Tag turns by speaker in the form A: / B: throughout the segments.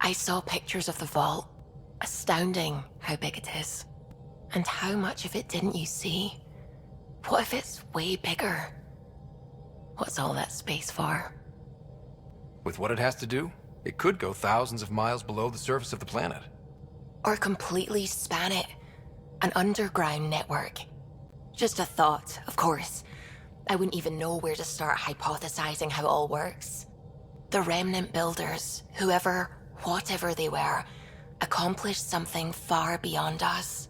A: I saw pictures of the vault. Astounding how big it is. And how much of it didn't you see? What if it's way bigger? What's all that space for?
B: With what it has to do, it could go thousands of miles below the surface of the planet.
A: Or completely span it. An underground network. Just a thought, of course. I wouldn't even know where to start hypothesizing how it all works. The remnant builders, whoever, whatever they were, accomplished something far beyond us.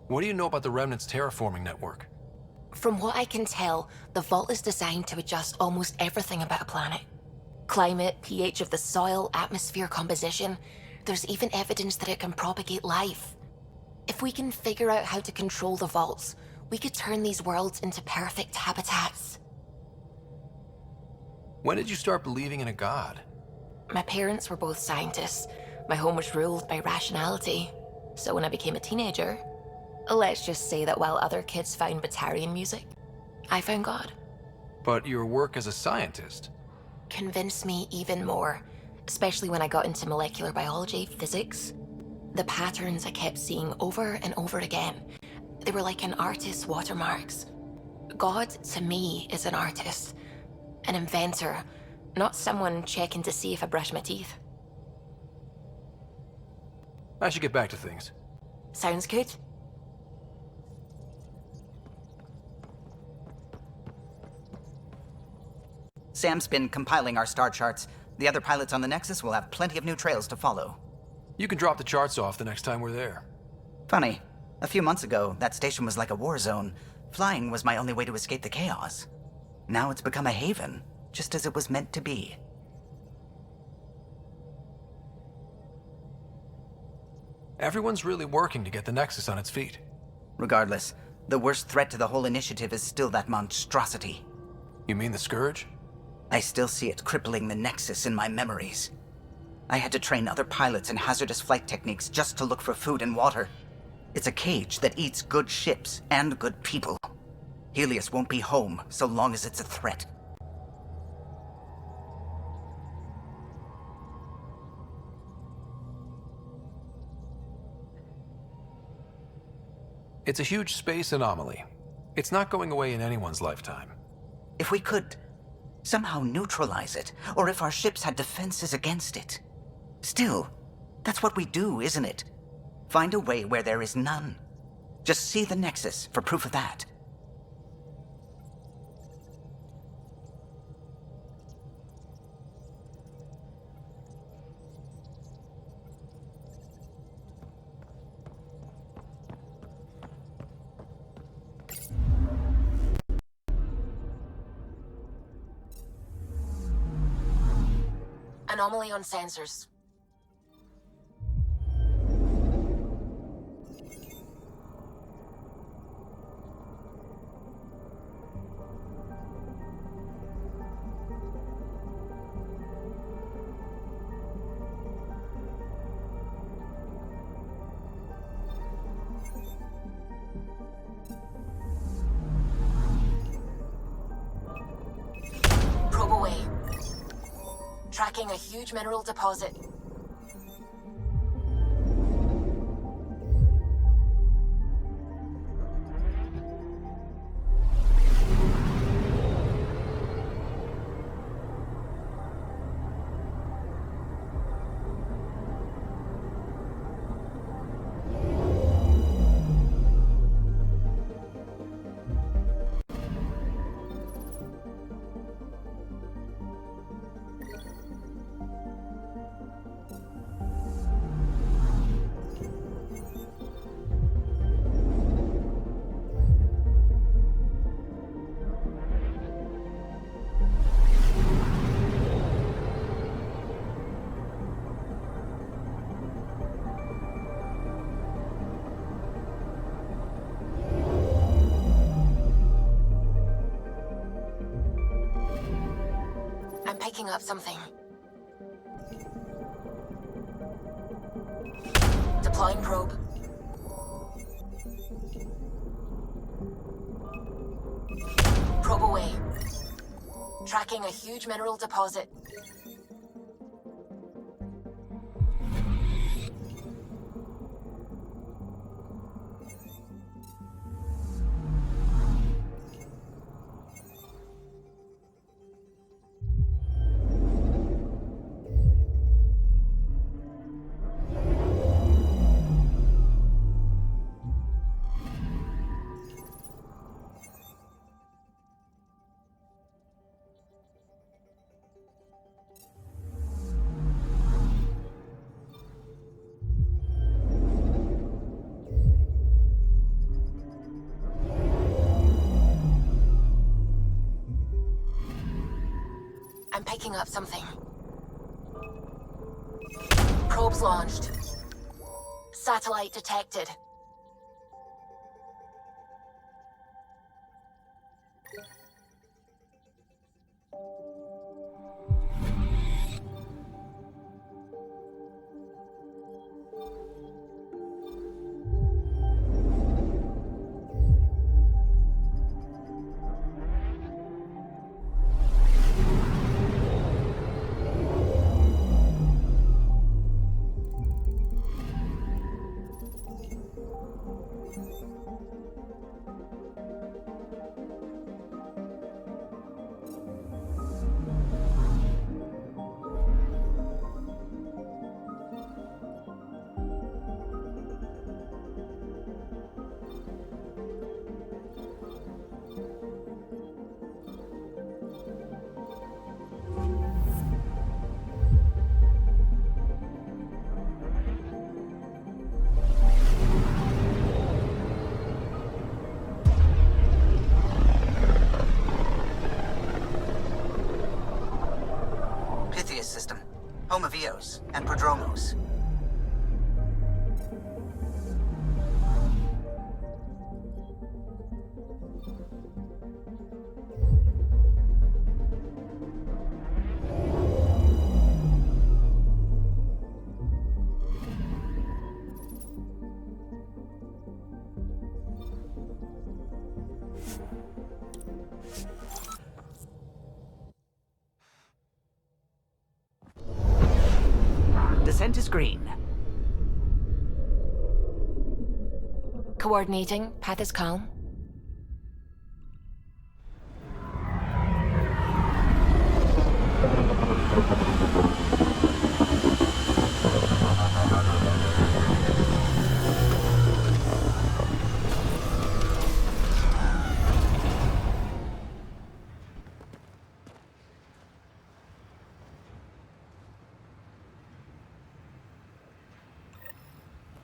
B: What do you know about the Remnant's terraforming network?
A: From what I can tell, the vault is designed to adjust almost everything about a planet. Climate, pH of the soil, atmosphere composition. There's even evidence that it can propagate life. If we can figure out how to control the vaults, we could turn these worlds into perfect habitats.
B: When did you start believing in a god?
A: My parents were both scientists. My home was ruled by rationality. So when I became a teenager, let's just say that while other kids found Batarian music, I found God.
B: But your work as a scientist?
A: Convinced me even more, especially when I got into molecular biology, physics. The patterns I kept seeing over and over again, they were like an artist's watermarks. God, to me, is an artist, an inventor, not someone checking to see if I brush my teeth.
B: I should get back to things.
A: Sounds good.
C: Sam's been compiling our star charts. The other pilots on the Nexus will have plenty of new trails to follow.
B: You can drop the charts off the next time we're there.
C: Funny, a few months ago, that station was like a war zone. Flying was my only way to escape the chaos. Now it's become a haven, just as it was meant to be.
B: Everyone's really working to get the Nexus on its feet.
C: Regardless, the worst threat to the whole initiative is still that monstrosity.
B: You mean the Scourge?
C: I still see it crippling the Nexus in my memories. I had to train other pilots in hazardous flight techniques just to look for food and water. It's a cage that eats good ships and good people. Helios won't be home so long as it's a threat.
B: It's a huge space anomaly. It's not going away in anyone's lifetime.
C: If we could somehow neutralize it, or if our ships had defenses against it. Still, that's what we do, isn't it? Find a way where there is none. Just see the Nexus for proof of that.
A: Anomaly on sensors. Probe away. Tracking a huge mineral deposit. I'm picking up something. Deploying probe. Probe away. Tracking a huge mineral deposit. picking up something. Probes launched. Satellite detected.
C: System, home of Eos and Prodromos. Descent is green.
A: Coordinating. Path is calm.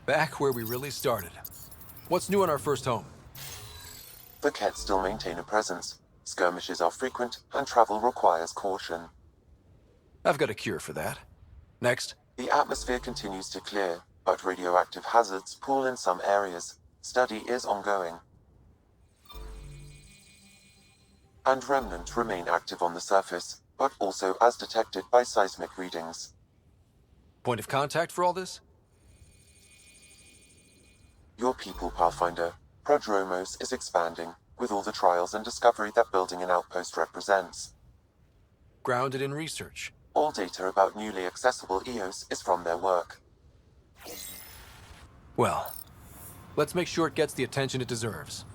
B: Back where we really started. What's new on our first home?
D: The Kett still maintain a presence. Skirmishes are frequent, and travel requires caution.
B: I've got a cure for that. Next.
D: The atmosphere continues to clear, but radioactive hazards pool in some areas. Study is ongoing. And remnant remain active on the surface, but also as detected by seismic readings.
B: Point of contact for all this?
D: Your people, Pathfinder. Prodromos is expanding, with all the trials and discovery that building an outpost represents.
B: Grounded in research.
D: All data about newly accessible Eos is from their work.
B: Well, let's make sure it gets the attention it deserves.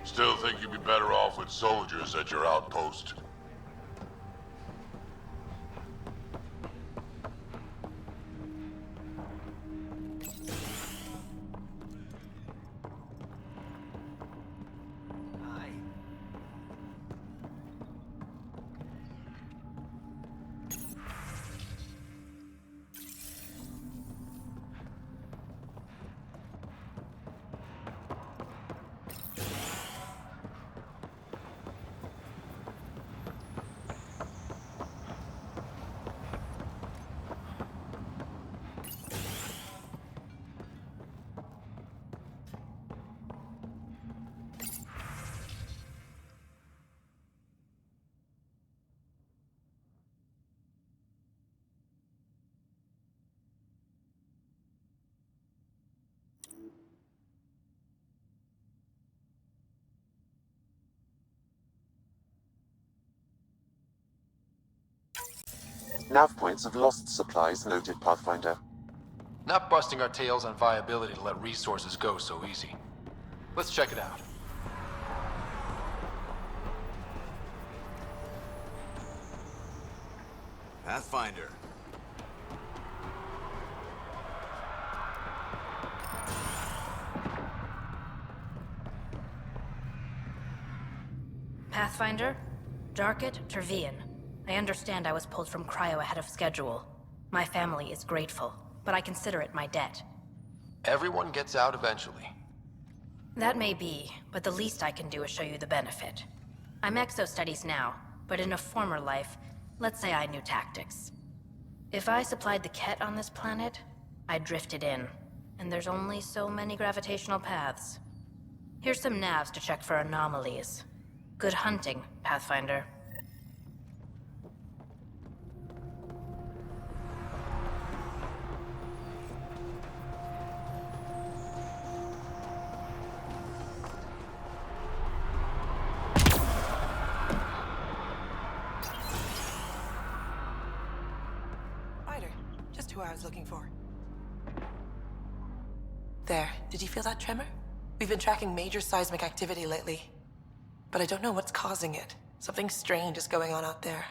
E: Still think you'd be better off with soldiers at your outpost.
D: Nav points of lost supplies noted, Pathfinder.
B: Not busting our tails on viability to let resources go so easy. Let's check it out.
F: Pathfinder.
G: Pathfinder? Darket Tervian. I understand I was pulled from cryo ahead of schedule. My family is grateful, but I consider it my debt.
B: Everyone gets out eventually.
G: That may be, but the least I can do is show you the benefit. I'm exo-studies now, but in a former life, let's say I knew tactics. If I supplied the Ket on this planet, I drifted in, and there's only so many gravitational paths. Here's some navs to check for anomalies. Good hunting, Pathfinder.
H: Just who I was looking for. There, did you feel that tremor? We've been tracking major seismic activity lately, but I don't know what's causing it. Something strange is going on out there.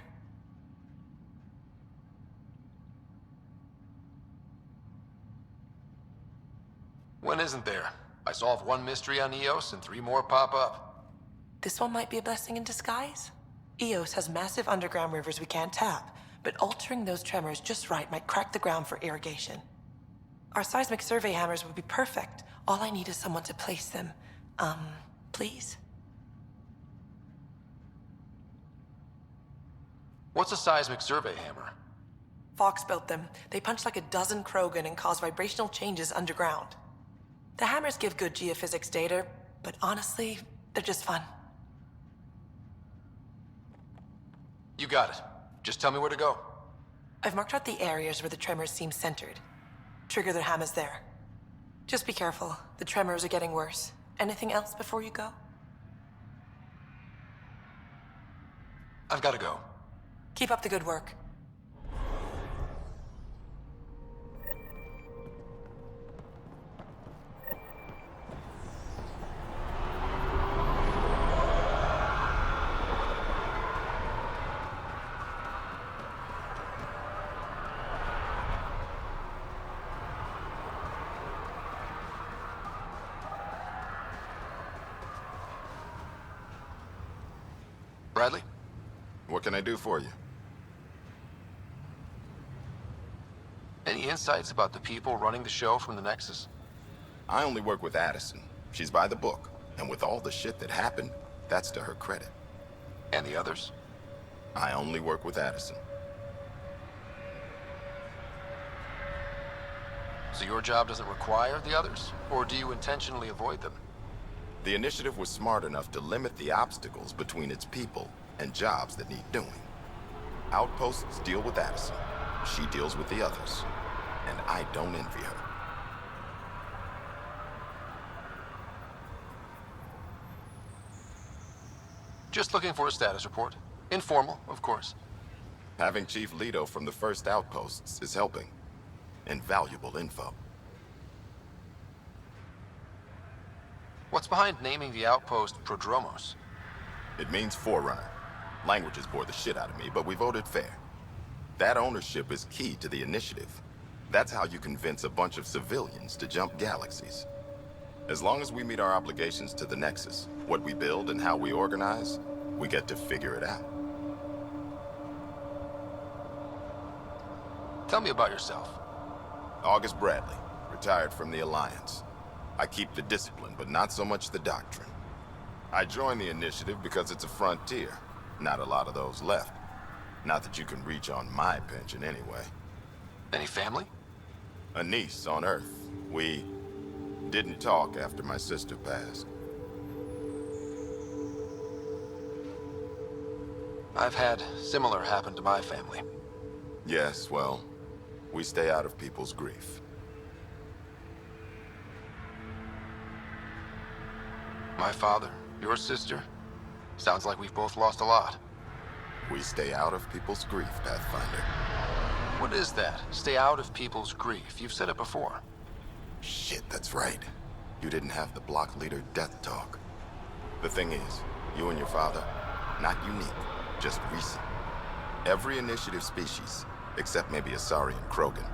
B: When isn't there? I solved one mystery on Eos and 3 more pop up.
H: This one might be a blessing in disguise. Eos has massive underground rivers we can't tap, but altering those tremors just right might crack the ground for irrigation. Our seismic survey hammers would be perfect. All I need is someone to place them. Please?
B: What's a seismic survey hammer?
H: Fox built them. They punch like a dozen Krogan and cause vibrational changes underground. The hammers give good geophysics data, but honestly, they're just fun.
B: You got it. Just tell me where to go.
H: I've marked out the areas where the tremors seem centered. Trigger the hammers there. Just be careful. The tremors are getting worse. Anything else before you go?
B: I've got to go.
H: Keep up the good work.
B: Bradley?
E: What can I do for you?
B: Any insights about the people running the show from the Nexus?
E: I only work with Addison. She's by the book. And with all the shit that happened, that's to her credit.
B: And the others?
E: I only work with Addison.
B: So your job doesn't require the others? Or do you intentionally avoid them?
E: The initiative was smart enough to limit the obstacles between its people and jobs that need doing. Outposts deal with Addison. She deals with the others. And I don't envy her.
B: Just looking for a status report. Informal, of course.
E: Having Chief Leto from the first outposts is helping. Invaluable info.
B: What's behind naming the outpost Prodromos?
E: It means Forerunner. Languages bore the shit out of me, but we voted fair. That ownership is key to the initiative. That's how you convince a bunch of civilians to jump galaxies. As long as we meet our obligations to the Nexus, what we build and how we organize, we get to figure it out.
B: Tell me about yourself.
E: August Bradley, retired from the Alliance. I keep the discipline, but not so much the doctrine. I joined the initiative because it's a frontier. Not a lot of those left. Not that you can reach on my pension anyway.
B: Any family?
E: A niece on Earth. We didn't talk after my sister passed.
B: I've had similar happen to my family.
E: Yes, well, we stay out of people's grief.
B: My father, your sister. Sounds like we've both lost a lot.
E: We stay out of people's grief, Pathfinder.
B: What is that? Stay out of people's grief. You've said it before.
E: Shit, that's right. You didn't have the block leader death talk. The thing is, you and your father, not unique, just recent. Every initiative species, except maybe Asari and Krogan,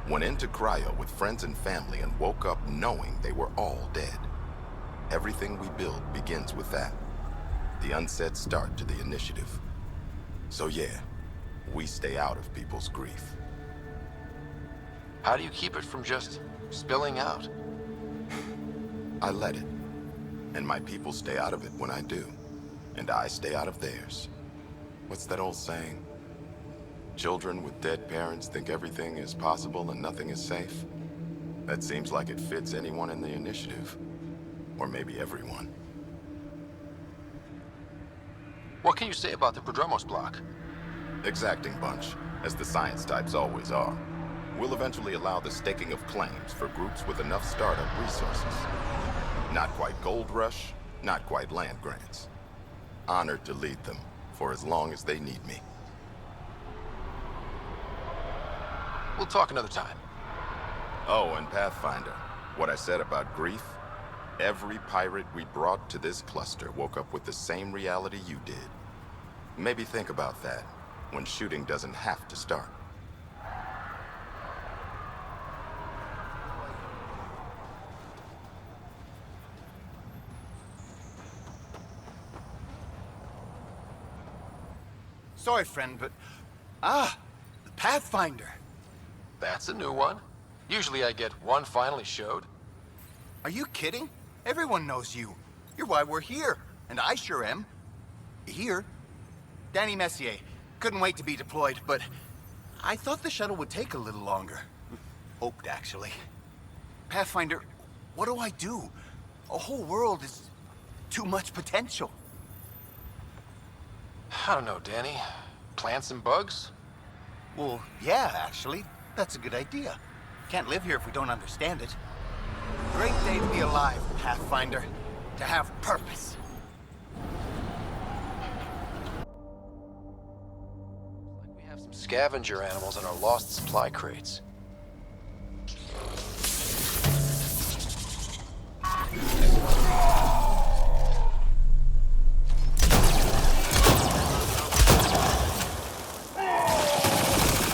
E: went into cryo with friends and family and woke up knowing they were all dead. Everything we build begins with that. The unsaid start to the initiative. So yeah, we stay out of people's grief.
B: How do you keep it from just spilling out?
E: I let it. And my people stay out of it when I do. And I stay out of theirs. What's that old saying? Children with dead parents think everything is possible and nothing is safe? That seems like it fits anyone in the initiative. Or maybe everyone.
B: What can you say about the Prodromos block?
E: Exacting bunch, as the science types always are. We'll eventually allow the staking of claims for groups with enough startup resources. Not quite gold rush, not quite land grants. Honored to lead them, for as long as they need me.
B: We'll talk another time.
E: Oh, and Pathfinder, what I said about grief? Every pirate we brought to this cluster woke up with the same reality you did. Maybe think about that, when shooting doesn't have to start.
F: Sorry, friend, but... the Pathfinder.
B: That's a new one. Usually I get one finally showed.
F: Are you kidding? Everyone knows you. You're why we're here, and I sure am. Here? Danny Messier. Couldn't wait to be deployed, but... I thought the shuttle would take a little longer. Hoped, actually. Pathfinder, what do I do? A whole world is... too much potential.
B: I don't know, Danny. Plants and bugs?
F: Well, yeah, actually. That's a good idea. Can't live here if we don't understand it. Great day to be alive, Pathfinder. To have purpose.
B: We have some scavenger animals in our lost supply crates.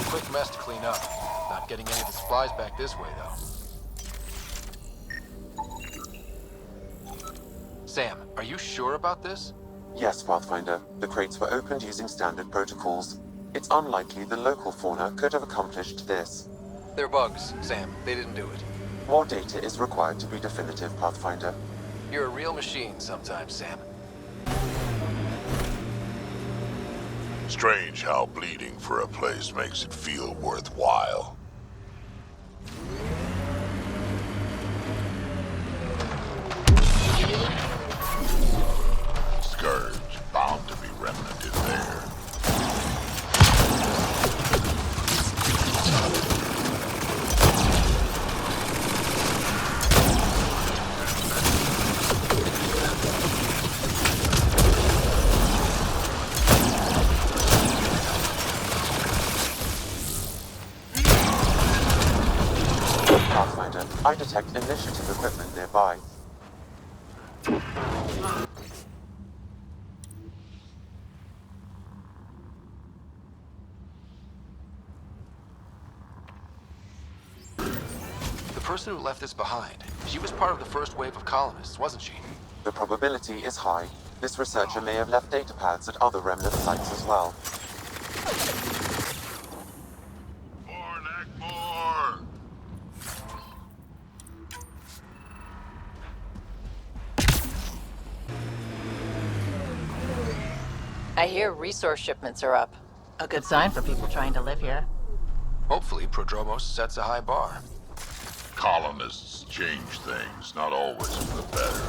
B: Quick mess to clean up. Not getting any of the supplies back this way, though. Sam, are you sure about this?
D: Yes, Pathfinder. The crates were opened using standard protocols. It's unlikely the local fauna could have accomplished this.
B: They're bugs, Sam. They didn't do it.
D: More data is required to be definitive, Pathfinder.
B: You're a real machine sometimes, Sam.
I: Strange how bleeding for a place makes it feel worthwhile. Scourge, bound to be remnant in there.
D: Pathfinder, I detect initiative equipment nearby.
B: The person who left this behind, she was part of the first wave of colonists, wasn't she?
D: The probability is high. This researcher may have left data pads at other remnant sites as well.
I: More!
J: I hear resource shipments are up. A good sign for people trying to live here.
B: Hopefully, Prodromos sets a high bar.
I: Colonists change things, not always for the better.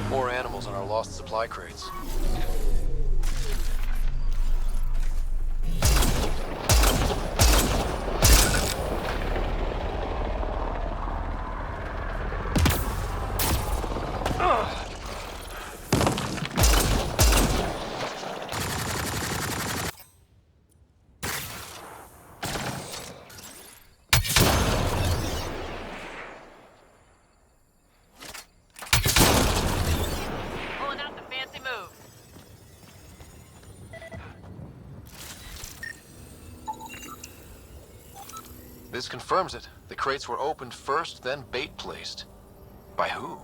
B: More animals on our lost supply crates. This confirms it. The crates were opened first, then bait placed. By who?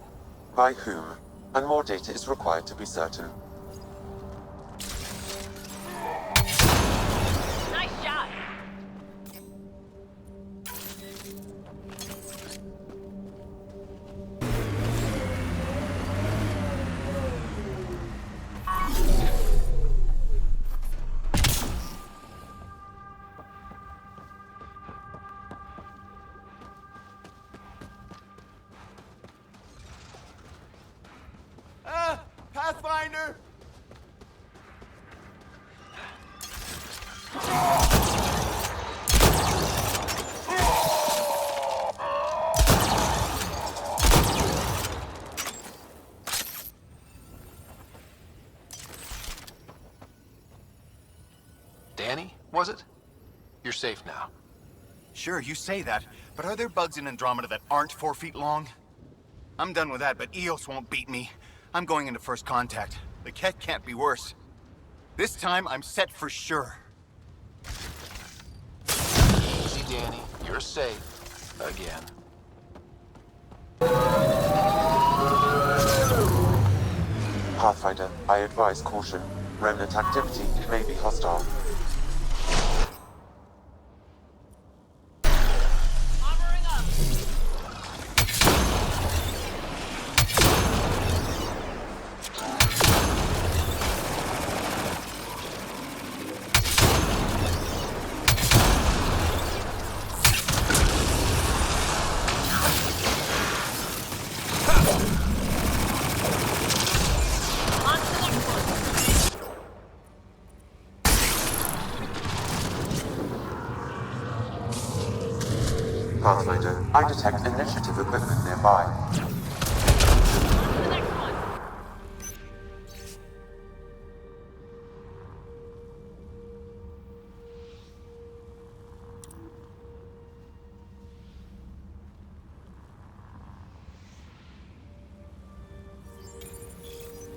D: By whom? And more data is required to be certain.
J: Nice shot!
F: Pathfinder!
B: Danny, was it? You're safe now.
F: Sure, you say that, but are there bugs in Andromeda that aren't 4 feet long? I'm done with that, but Eos won't beat me. I'm going into first contact. The Ket can't be worse. This time, I'm set for sure.
B: Easy, Danny. You're safe. Again.
D: Pathfinder, I advise caution. Remnant activity may be hostile. Pathfinder, I detect initiative equipment nearby.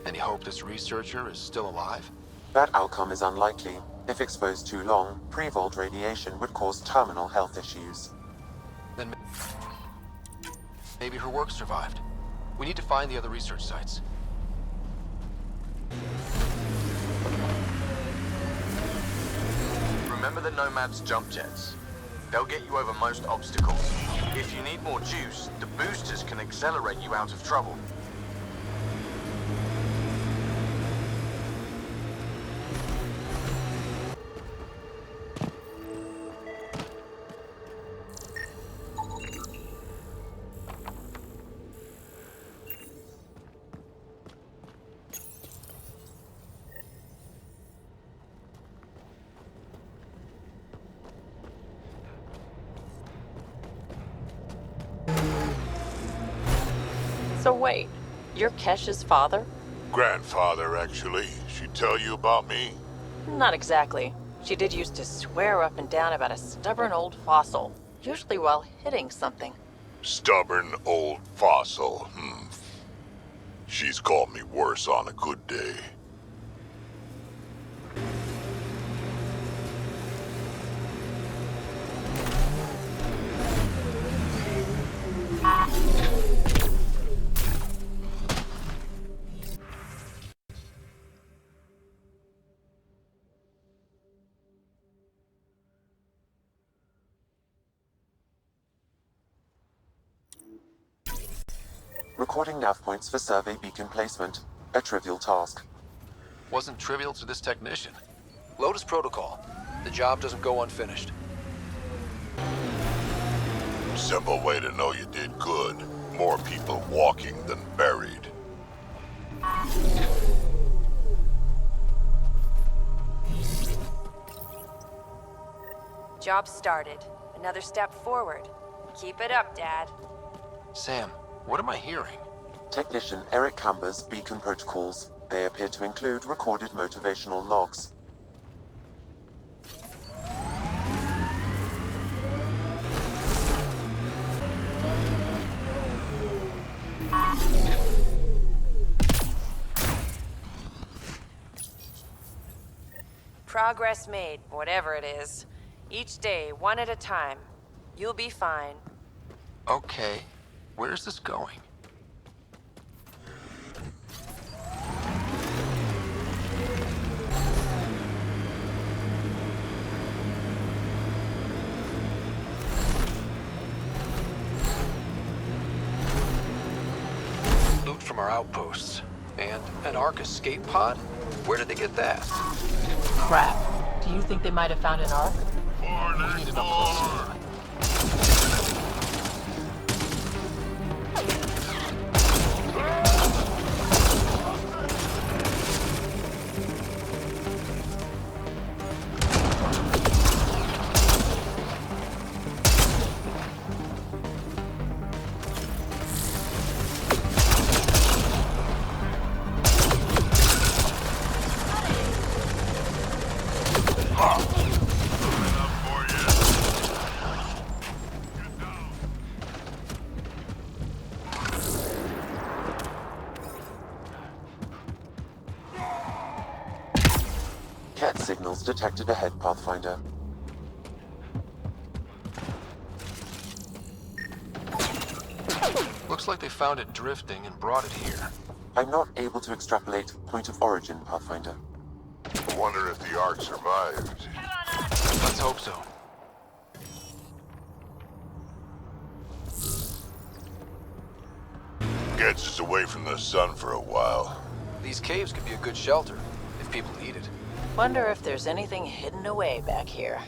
B: Any hope this researcher is still alive?
D: That outcome is unlikely. If exposed too long, pre-vault radiation would cause terminal health issues.
B: Then maybe her work survived. We need to find the other research sites.
K: Remember the Nomad's jump jets? They'll get you over most obstacles. If you need more juice, the boosters can accelerate you out of trouble.
J: So wait, you're Kesh's father?
I: Grandfather, actually. She tell you about me?
J: Not exactly. She did used to swear up and down about a stubborn old fossil, usually while hitting something.
I: Stubborn old fossil. She's called me worse on a good day.
D: Recording nav points for survey beacon placement. A trivial task.
B: Wasn't trivial to this technician. Lotus Protocol. The job doesn't go unfinished.
I: Simple way to know you did good. More people walking than buried.
L: Job started. Another step forward. Keep it up, Dad.
B: Sam, what am I hearing?
D: Technician Eric Camber's beacon protocols. They appear to include recorded motivational logs.
L: Progress made, whatever it is. Each day, one at a time. You'll be fine.
B: Okay. Where's this going? Loot from our outposts. And an Ark escape pod? Where did they get that?
J: Crap. Do you think they might have found an Ark? We need an up-close look.
D: Cat signals detected ahead, Pathfinder.
B: Looks like they found it drifting and brought it here.
D: I'm not able to extrapolate point of origin, Pathfinder.
I: I wonder if the Ark survived.
B: Let's hope so.
I: Gets us away from the sun for a while.
B: These caves could be a good shelter, if people need it.
J: Wonder if there's anything hidden away back here.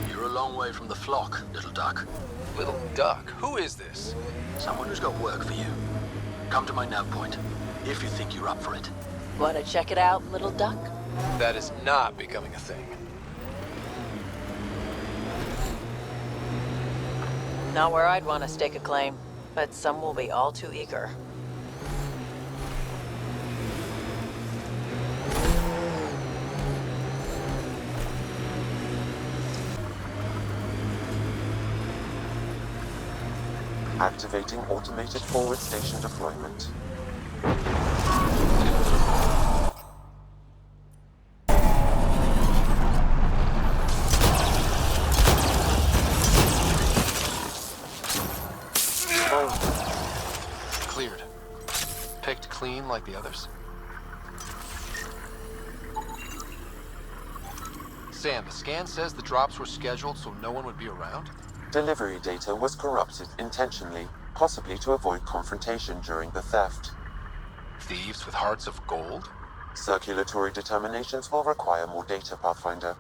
K: You're a long way from the flock, little duck.
B: Little duck? Who is this?
K: Someone who's got work for you. Come to my nav point, if you think you're up for it.
J: Wanna check it out, little duck?
B: That is not becoming a thing.
J: Not where I'd want to stake a claim, but some will be all too eager.
D: Activating automated forward station deployment.
B: Cleared. Picked clean like the others. Sam, the scan says the drops were scheduled so no one would be around?
D: Delivery data was corrupted intentionally, possibly to avoid confrontation during the theft.
B: Thieves with hearts of gold?
D: Circulatory determinations will require more data, Pathfinder.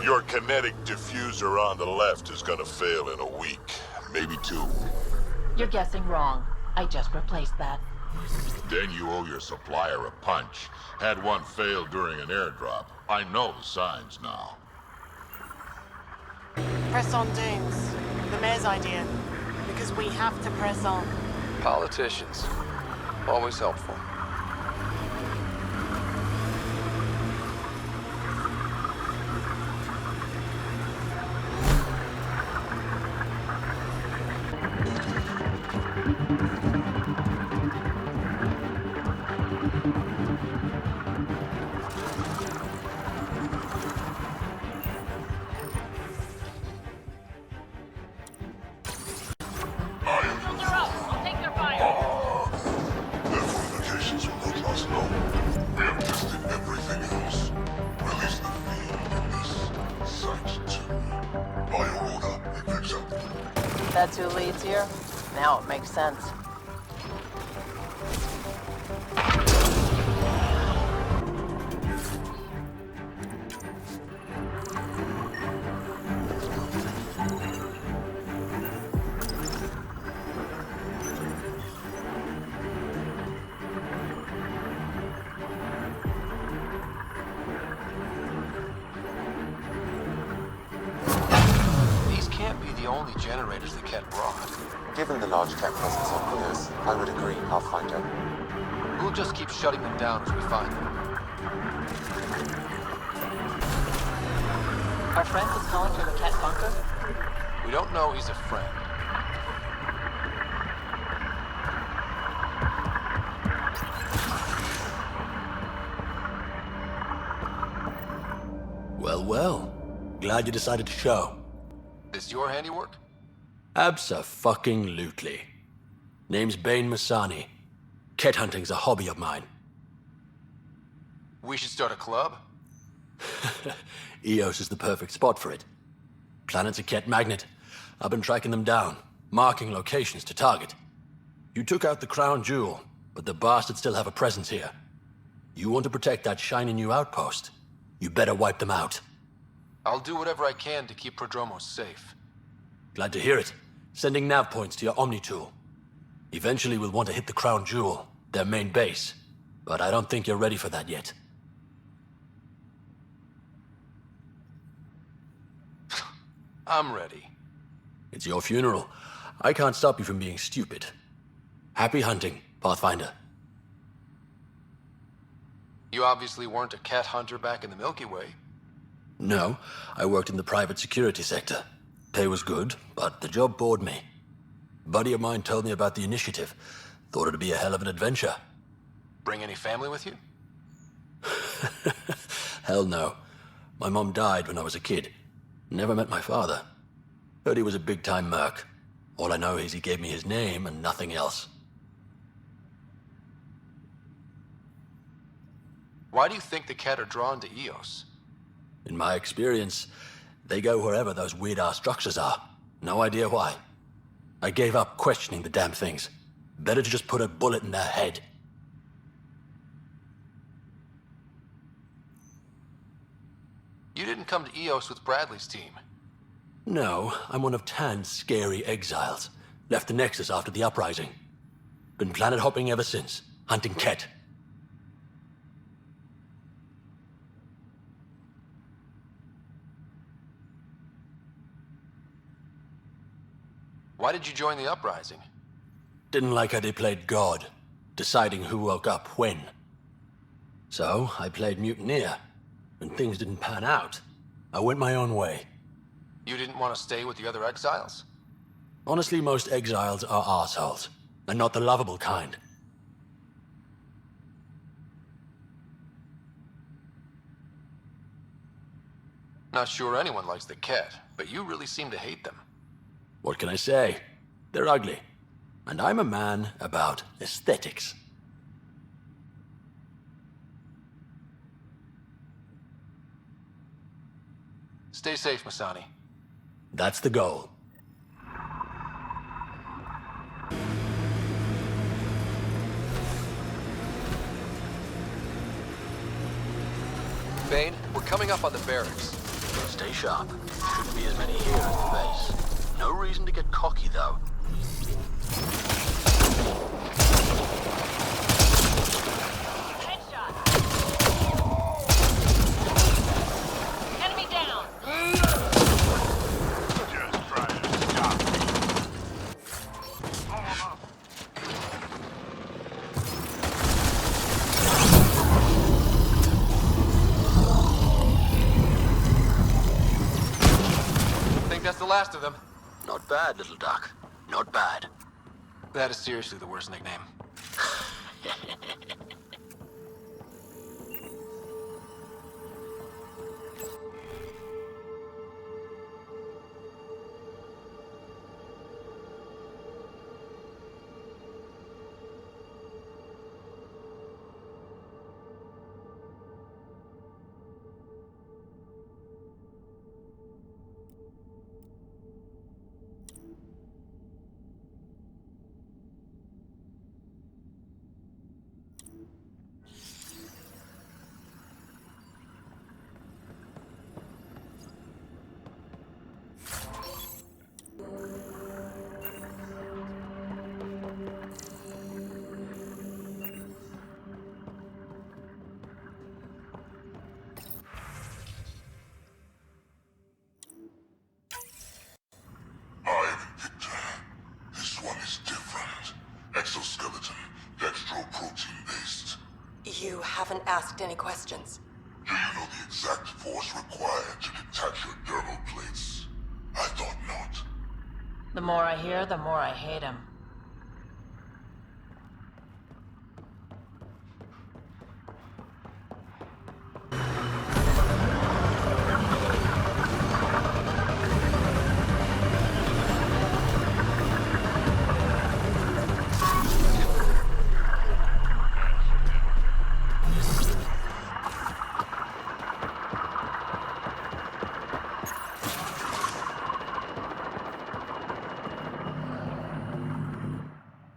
I: Your kinetic diffuser on the left is gonna fail in a week, maybe 2.
J: You're guessing wrong. I just replaced that.
I: Then you owe your supplier a punch. Had one fail during an airdrop. I know the signs now.
M: Press on, Dunes. The mayor's idea. Because we have to press on.
B: Politicians. Always helpful.
J: That's who leads here? Now it makes sense.
B: operators the Ket brought.
D: Given the large Ket presence on Eos, I would agree, Pathfinder.
B: We'll just keep shutting them down as we find them.
J: Our friend was calling from the Ket bunker?
B: We don't know he's a friend.
N: Well, well. Glad you decided to show.
B: This your handiwork?
N: Abso-fucking-lutely. Name's Bane Masani. Ket hunting's a hobby of mine.
B: We should start a club?
N: Eos is the perfect spot for it. Planet's a Ket magnet. I've been tracking them down, marking locations to target. You took out the crown jewel, but the bastards still have a presence here. You want to protect that shiny new outpost? You better wipe them out.
B: I'll do whatever I can to keep Prodromos safe.
N: Glad to hear it. Sending nav points to your Omni tool. Eventually we'll want to hit the crown jewel, their main base. But I don't think you're ready for that yet.
B: I'm ready.
N: It's your funeral. I can't stop you from being stupid. Happy hunting, Pathfinder.
B: You obviously weren't a cat hunter back in the Milky Way.
N: No, I worked in the private security sector. Pay was good, but the job bored me. A buddy of mine told me about the initiative. Thought it'd be a hell of an adventure.
B: Bring any family with you?
N: Hell no. My mom died when I was a kid. Never met my father. Heard he was a big-time merc. All I know is he gave me his name and nothing else.
B: Why do you think the Ket are drawn to Eos?
N: In my experience, they go wherever those weird-ass structures are. No idea why. I gave up questioning the damn things. Better to just put a bullet in their head.
B: You didn't come to Eos with Bradley's team.
N: No, I'm one of Tan's scary exiles. Left the Nexus after the uprising. Been planet hopping ever since, hunting Ket.
B: Why did you join the uprising?
N: Didn't like how they played God, deciding who woke up when. So, I played mutineer. When things didn't pan out, I went my own way.
B: You didn't want to stay with the other exiles?
N: Honestly, most exiles are arseholes, and not the lovable kind.
B: Not sure anyone likes the Ket, but you really seem to hate them.
N: What can I say? They're ugly. And I'm a man about aesthetics.
B: Stay safe, Masani.
N: That's the goal.
B: Bane, we're coming up on the barracks.
N: Stay sharp. Shouldn't be as many here as the base. No reason to get cocky, though.
J: Headshot. Enemy down.
I: Just try to stop me.
B: Think that's the last of them?
N: Not bad, little duck. Not bad.
B: That is seriously the worst nickname.
I: skeleton, dextroprotein-based.
H: You haven't asked any questions.
I: Do you know the exact force required to detach your dermal plates? I thought not.
J: The more I hear, the more I hate him.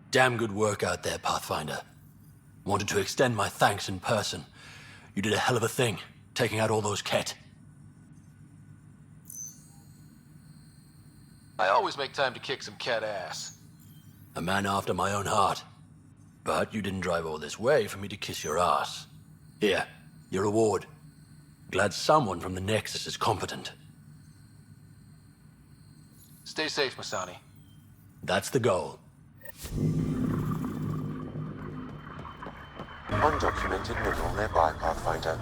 N: Damn good work out there, Pathfinder. Wanted to extend my thanks in person. You did a hell of a thing, taking out all those Ket.
B: I always make time to kick some cat ass.
N: A man after my own heart. But you didn't drive all this way for me to kiss your ass. Here, your reward. Glad someone from the Nexus is competent.
B: Stay safe, Masani.
N: That's the goal.
D: Undocumented mineral nearby, Pathfinder.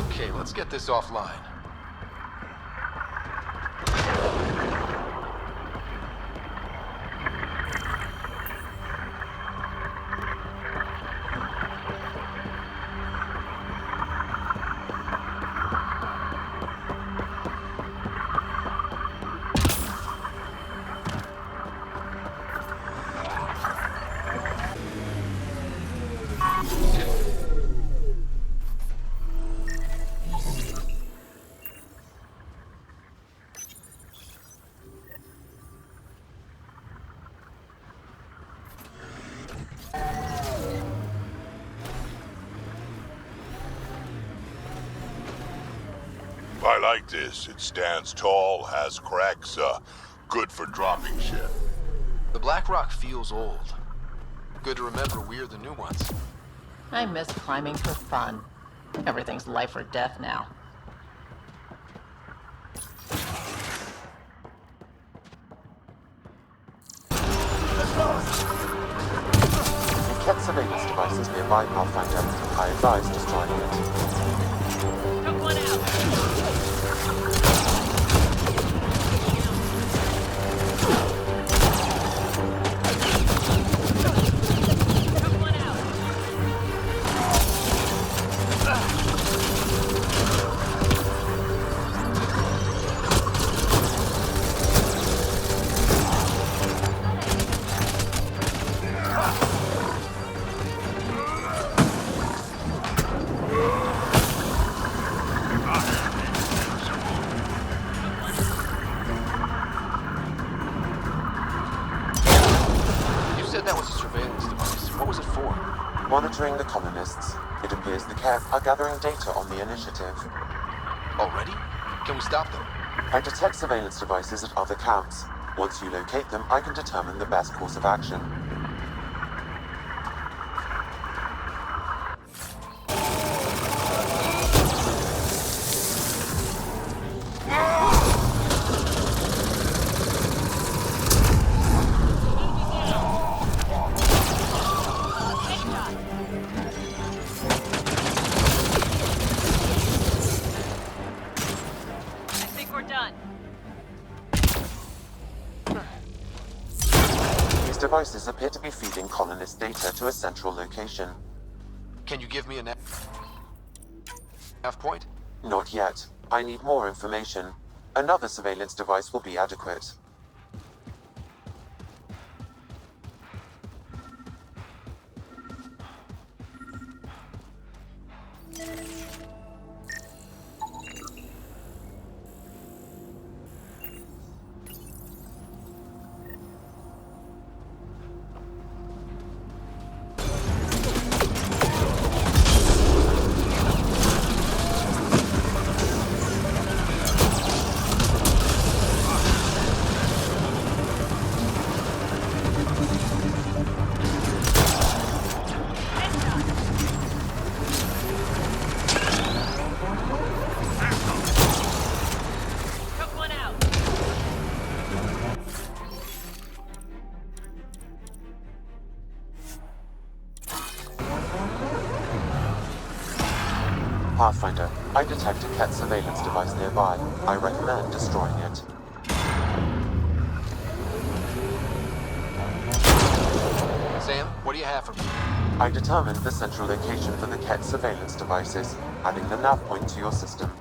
B: Okay, let's get this offline.
I: I like this. It stands tall, has cracks, good for dropping shit.
B: The Black Rock feels old. Good to remember we're the new ones.
J: I miss climbing for fun. Everything's life or death now.
D: Ket surveillance devices nearby, Pathfinder. I advise destroying it.
L: Took one out.
D: Monitoring the colonists. It appears the Ket are gathering data on the initiative.
B: Already? Can we stop them?
D: I detect surveillance devices at other camps. Once you locate them, I can determine the best course of action. Devices appear to be feeding colonist data to a central location.
B: Can you give me a nav point?
D: Not yet. I need more information. Another surveillance device will be adequate. Pathfinder, I detect a Ket surveillance device nearby. I recommend destroying it.
B: Sam, what do you have for me?
D: I determined the central location for the Ket surveillance devices, adding the nav point to your system.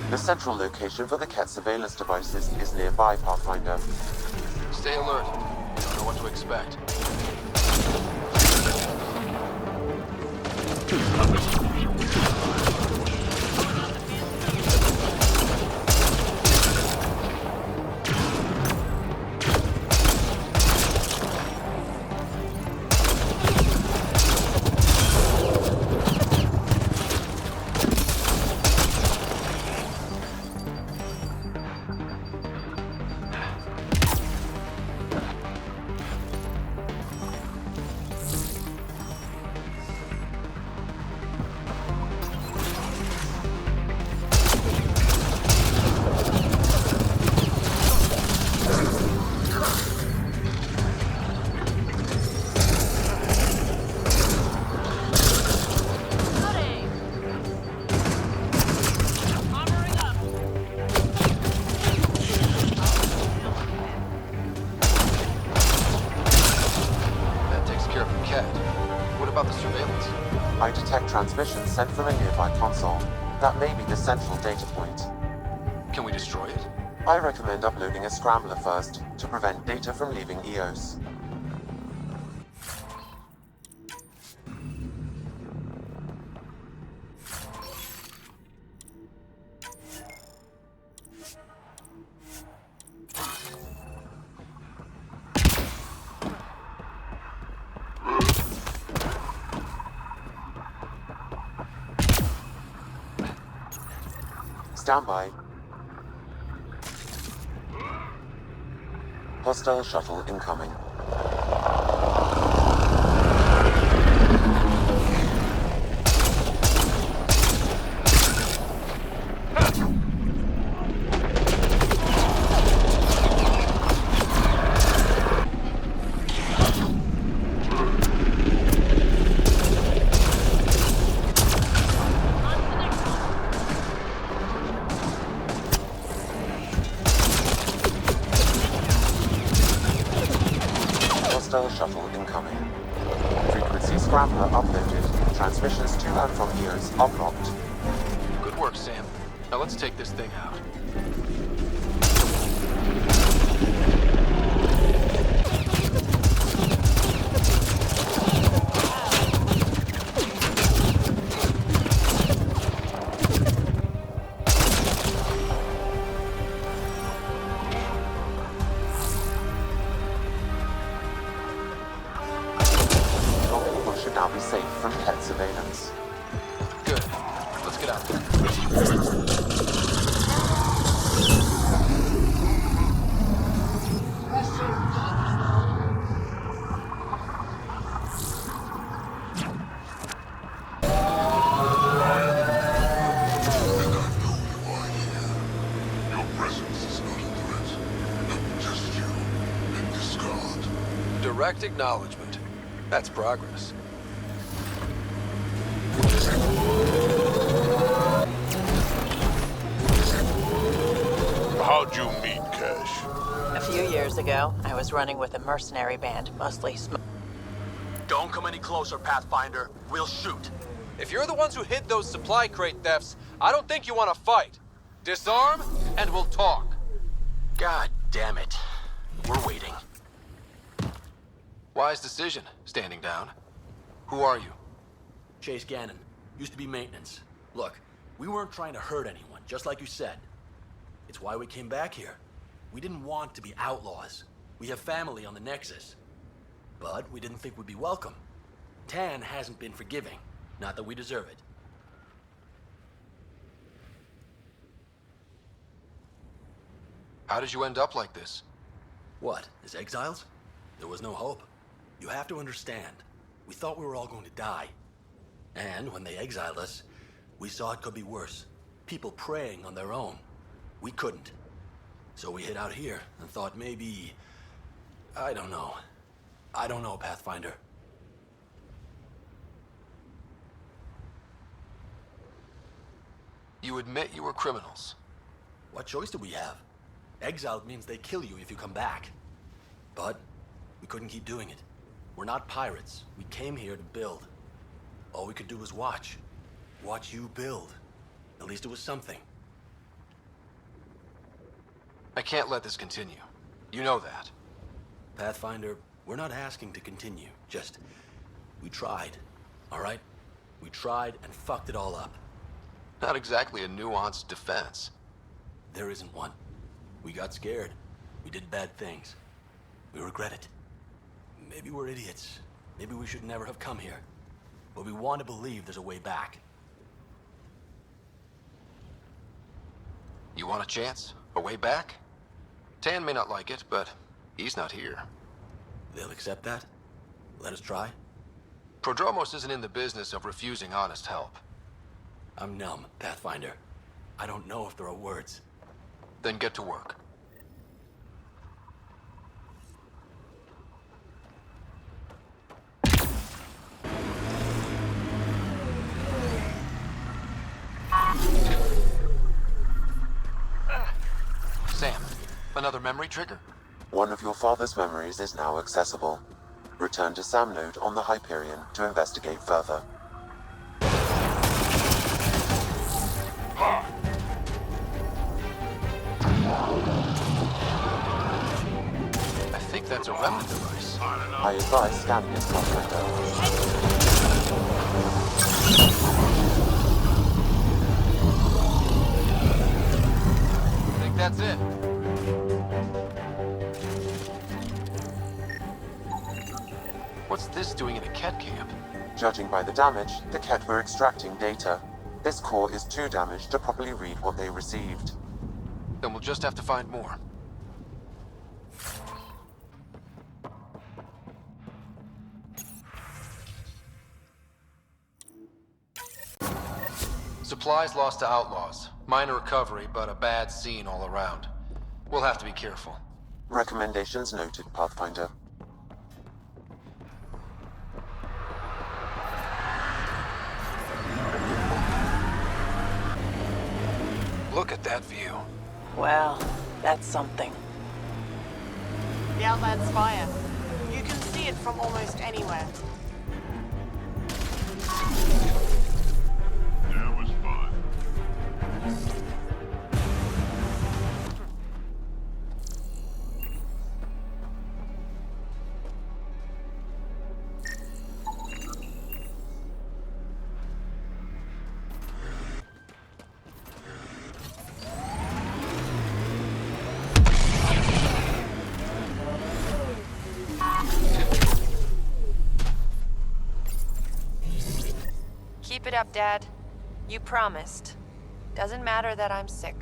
D: The central location for the Ket surveillance devices is nearby, Pathfinder.
B: Stay alert. You don't know what to expect.
D: I detect transmissions sent from a nearby console. That may be the central data point.
B: Can we destroy it?
D: I recommend uploading a scrambler first, to prevent data from leaving EOS. Stand by. Hostile shuttle incoming. Hostile shuttle incoming. Frequency scrambler uploaded. Transmissions to and from EOS are blocked.
B: Good work, Sam. Now let's take this thing out. Should now be safe from Ket surveillance. Good. Let's get out there.
I: Your presence is not a threat. Just you and this god.
B: Direct acknowledgement. That's progress.
I: How'd you meet Cash?
J: A few years ago, I was running with a mercenary band, mostly
K: Don't come any closer, Pathfinder. We'll shoot.
O: If you're the ones who hid those supply crate thefts, I don't think you want to fight. Disarm, and we'll talk.
N: God damn it. We're waiting.
B: Wise decision, standing down. Who are you?
N: Chase Gannon. Used to be maintenance. Look, we weren't trying to hurt anyone, just like you said. It's why we came back here. We didn't want to be outlaws. We have family on the Nexus. But we didn't think we'd be welcome. Tan hasn't been forgiving. Not that we deserve it.
B: How did you end up like this?
N: What, as exiles? There was no hope. You have to understand. We thought we were all going to die. And when they exiled us, we saw it could be worse. People preying on their own. We couldn't. So we hid out here and thought maybe... I don't know, Pathfinder.
O: You admit you were criminals.
N: What choice do we have? Exiled means they kill you if you come back. But we couldn't keep doing it. We're not pirates. We came here to build. All we could do was watch. Watch you build. At least it was something.
O: I can't let this continue. You know that.
N: Pathfinder, we're not asking to continue. Just, we tried. All right? We tried and fucked it all up.
O: Not exactly a nuanced defense.
N: There isn't one. We got scared. We did bad things. We regret it. Maybe we're idiots. Maybe we should never have come here. But we want to believe there's a way back.
O: You want a chance? A way back? Tan may not like it, but he's not here.
N: They'll accept that? Let us try?
O: Prodromos isn't in the business of refusing honest help.
N: I'm numb, Pathfinder. I don't know if there are words.
O: Then get to work. Sam, another memory trigger?
D: One of your father's memories is now accessible. Return to Sam Node on the Hyperion to investigate further.
O: I think that's a remnant device.
D: I advise scanning it, Pathfinder.
O: I think that's it. What's this doing in a Ket camp?
D: Judging by the damage, the Ket were extracting data. This core is too damaged to properly read what they received.
O: Then we'll just have to find more. Supplies lost to outlaws. Minor recovery, but a bad scene all around. We'll have to be careful.
D: Recommendations noted, Pathfinder.
O: Look at that view.
J: Well, that's something.
M: The Outland's fire. You can see it from almost anywhere.
I: That was fun.
L: Keep it up, Dad. You promised. Doesn't matter that I'm sick.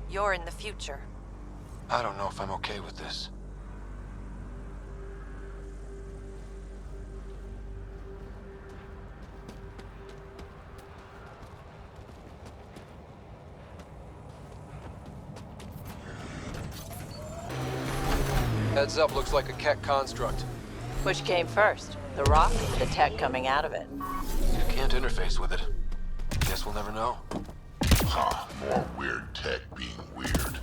L: You're in the future.
O: I don't know if I'm okay with this. Heads up, looks like a Ket construct.
J: Which came first, the rock or the tech coming out of it?
O: You can't interface with it. Guess we'll never know.
I: Ha, more weird tech being weird.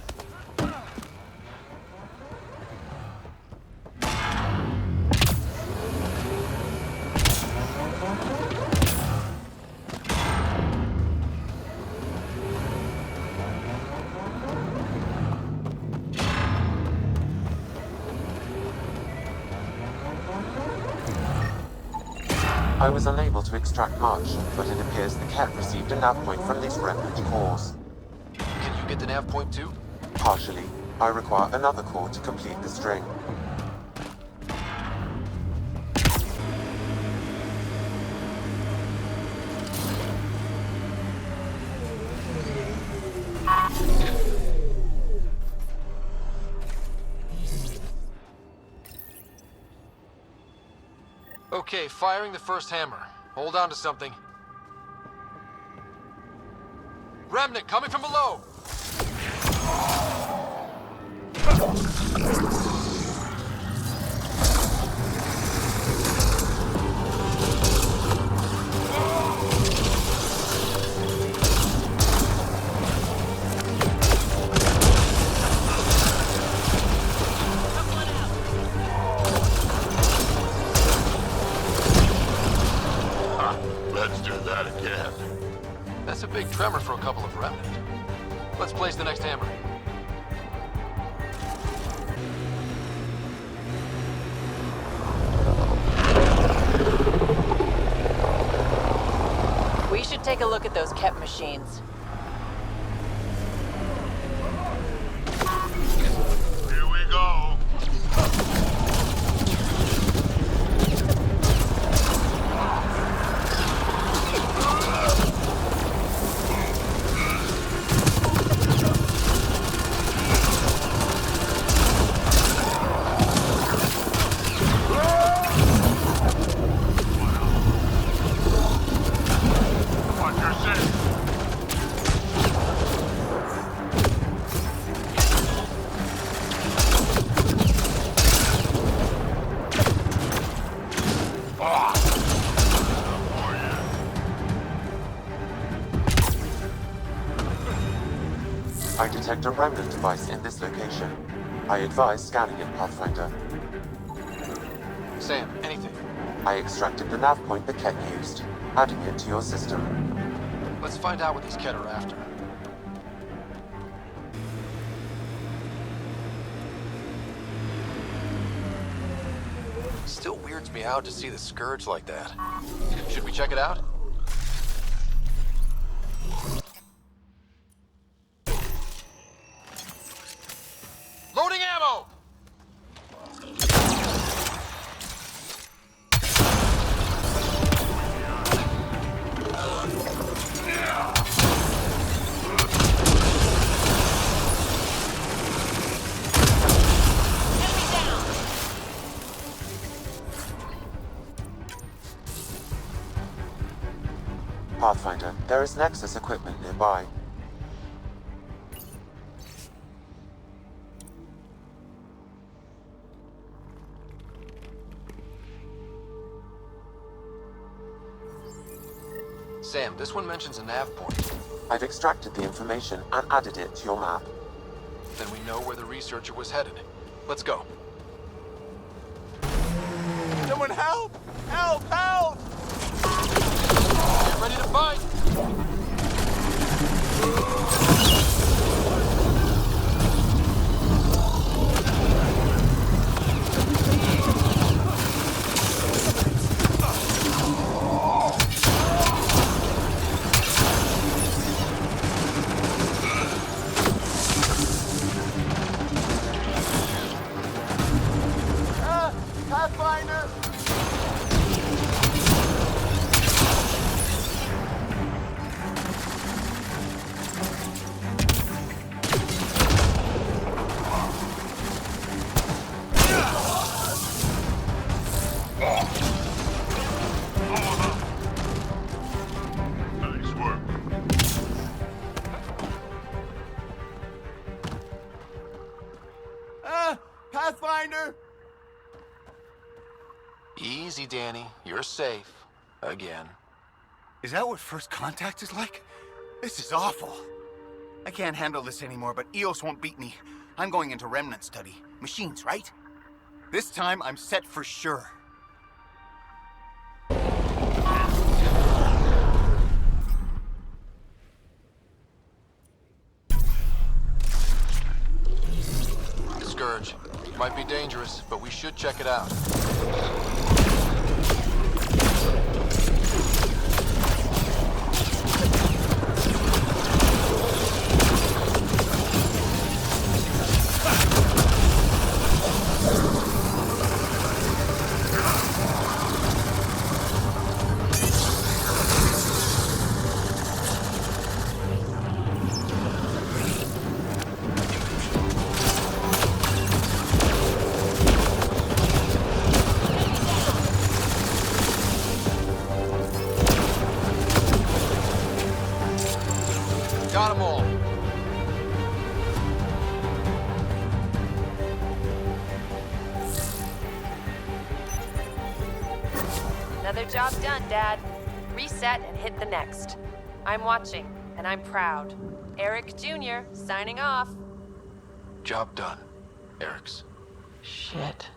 D: I was unable to extract much, but it appears the Ket received a nav point from these remnant cores.
O: Can you get the nav point too?
D: Partially. I require another core to complete the string.
O: Okay, firing the first hammer. Hold on to something. Remnant coming from below!
J: take a look at those Kep machines.
I: Here we go. Watch your six.
D: I detect a remnant device in this location. I advise scanning it, Pathfinder.
O: Sam, anything?
D: I extracted the nav point the Ket used, adding it to your system.
O: Let's find out what these Ket are after. Still weirds me out to see the Scourge like that. Should we check it out? Loading ammo!
D: Pathfinder, there is Nexus equipment nearby.
O: Sam, this one mentions a nav point.
D: I've extracted the information and added it to your map.
O: Then we know where the researcher was headed. Let's go.
F: Someone help! Help! Help!
O: Get ready to fight!
F: Pathfinder!
I: Nice work.
F: Pathfinder!
O: Easy, Danny. You're safe. Again.
F: Is that what first contact is like? This is awful. I can't handle this anymore, but Eos won't beat me. I'm going into remnant study. Machines, right? This time, I'm set for sure.
O: Scourge. Might be dangerous, but we should check it out. Got 'em all.
L: Another job done, Dad. Reset and hit the next. I'm watching, and I'm proud. Eric Jr. signing off.
O: Job done. Eric's.
H: Shit.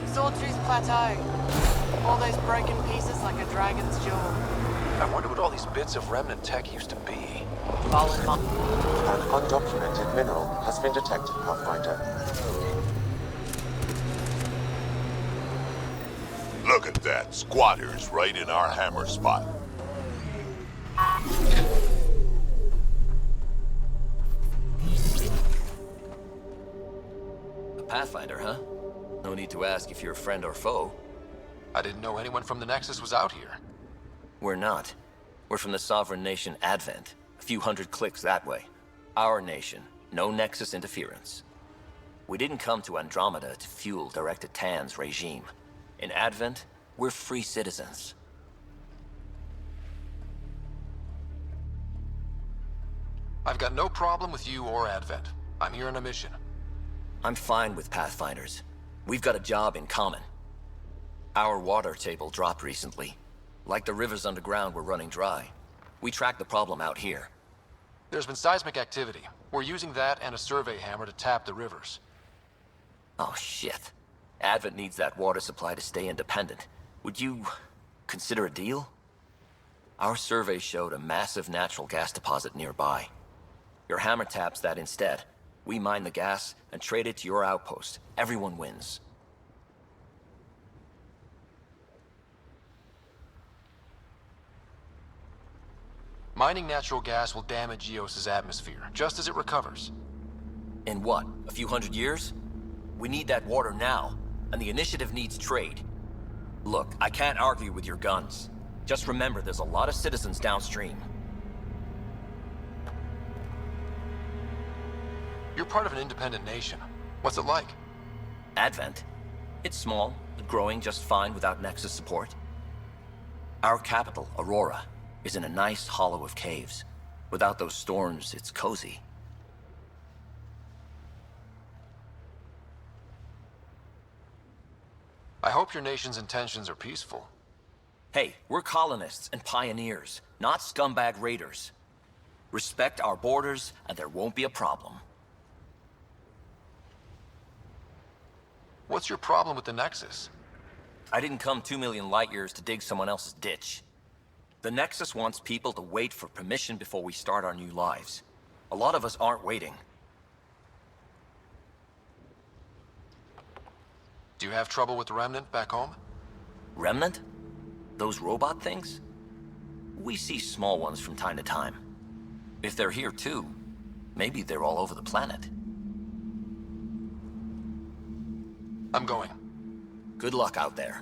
M: Sawtooth Plateau. All those broken pieces like a dragon's jaw.
O: I wonder what all these bits of remnant tech used to be.
J: Fallen
D: An undocumented mineral has been detected, Pathfinder.
I: Look at at that. Squatters right in our hammer spot.
P: A Pathfinder, huh? No need to ask if you're a friend or foe.
O: I didn't know anyone from the Nexus was out here.
P: We're not. We're from the sovereign nation Advent. A few hundred clicks that way. Our nation. No Nexus interference. We didn't come to Andromeda to fuel Directed Tan's regime. In Advent, we're free citizens.
O: I've got no problem with you or Advent. I'm here on a mission.
P: I'm fine with Pathfinders. We've got a job in common. Our water table dropped recently. Like the rivers underground were running dry. We tracked the problem out here.
O: There's been seismic activity. We're using that and a survey hammer to tap the rivers.
P: Oh, shit. Advent needs that water supply to stay independent. Would you consider a deal? Our survey showed a massive natural gas deposit nearby. Your hammer taps that instead. We mine the gas and trade it to your outpost. Everyone wins.
O: Mining natural gas will damage Eos's atmosphere, just as it recovers.
P: In what, a few hundred years? We need that water now, and the initiative needs trade. Look, I can't argue with your guns. Just remember there's a lot of citizens downstream.
O: You're part of an independent nation. What's it like?
P: Advent? It's small, but growing just fine without Nexus support. Our capital, Aurora, is in a nice hollow of caves. Without those storms, it's cozy.
O: I hope your nation's intentions are peaceful.
P: Hey, we're colonists and pioneers, not scumbag raiders. Respect our borders, and there won't be a problem.
O: What's your problem with the Nexus?
P: I didn't come 2 million light years to dig someone else's ditch. The Nexus wants people to wait for permission before we start our new lives. A lot of us aren't waiting.
O: Do you have trouble with the Remnant back home?
P: Remnant? Those robot things? We see small ones from time to time. If they're here too, maybe they're all over the planet.
O: I'm going.
P: Good luck out there.